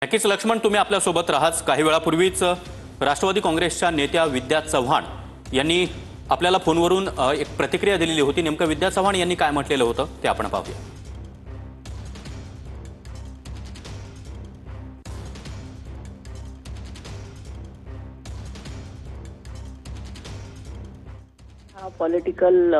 नक्कीच लक्ष्मण, तुम्ही आपल्यासोबत राहाच। काही वेळापूर्वीच राष्ट्रवादी काँग्रेसच्या नेत्या विद्या चव्हाण यांनी आपल्याला फोनवरून एक प्रतिक्रिया दिलेली होती। नेमकं विद्या चव्हाण यांनी काय म्हटलेलं होतं ते आपण पाहूया। पॉलिटिकल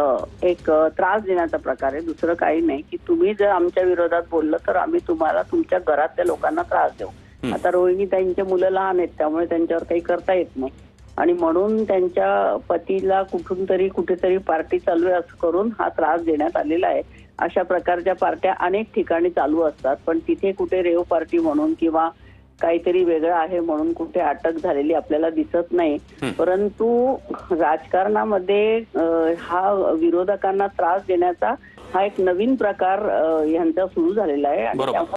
एक त्रास देण्याचा प्रकार आहे, दुसरं काही नाही। की तुम्ही जर आमच्या विरोधात बोललं तर आम्ही तुम्हाला तुमच्या घरातल्या लोकांना त्रास देऊ। आता रोहिणी त्यांचे मुलं लहान आहेत, त्यामुळे त्यांच्यावर काही करता येत नाही आणि म्हणून त्यांच्या पतीला कुठेतरी पार्टी चालू आहे असं करून हा त्रास देण्यात आलेला आहे। अशा प्रकारच्या पार्ट्या अनेक ठिकाणी चालू असतात, पण तिथे कुठे रेव पार्टी म्हणून किंवा काहीतरी वेगळं आहे म्हणून कुठे अटक झालेली आपल्याला दिसत नाही। परंतु राजकारणामध्ये हा विरोधकांना त्रास देण्याचा हा एक नवीन प्रकार यांचा सुरू झालेला आहे।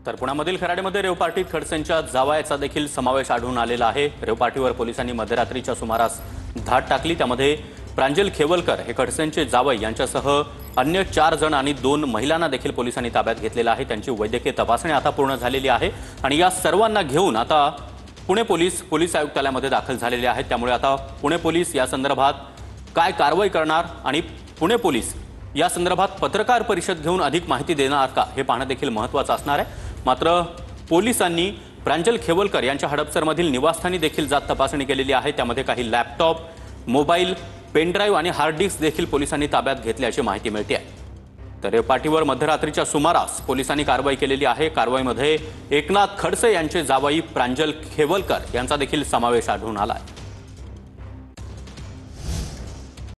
तर पुण्यामधील खराडेमध्ये रेव पार्टीत खडसेंच्या जावयाचा देखील समावेश आढळून आलेला आहे। रेव पार्टीवर पोलिसांनी मध्यरात्रीच्या सुमारास धाड टाकली। त्यामध्ये प्रांजल खेवलकर हे खडसेंचे जावई यांच्यासह अन्य 4 जण आणि 2 महिलांना देखील पोलिसांनी ताब्यात घेतलेला आहे। त्यांची वैद्यकीय तपासणी आता पूर्ण झालेली आहे आणि या सर्वांना घेऊन आता पुणे पोलीस आयुक्तालयामध्ये दाखल झालेले आहेत। त्यामुळे आता पुणे पोलीस या संदर्भात काय कारवाई करणार आणि पुणे पोलीस या संदर्भात पत्रकार परिषद घेऊन अधिक माहिती देणार का हे पाहणं देखील महत्त्वाचं असणार आहे। मात्र पोलिसांनी प्रांजल खेवलकर यांच्या हडपसरमधील निवासस्थानी देखील जात तपासणी केलेली आहे। त्यामध्ये काही लॅपटॉप, मोबाईल, पेनड्राईव्ह आणि हार्ड डिस्क देखील पोलिसांनी ताब्यात घेतल्याची माहिती मिळते आहे। तर रेव पार्टीवर मध्यरात्रीच्या सुमारास पोलिसांनी कारवाई केलेली आहे। कारवाईमध्ये एकनाथ खडसे यांचे जावई प्रांजल खेवलकर यांचा देखील समावेश आढळून आला आहे।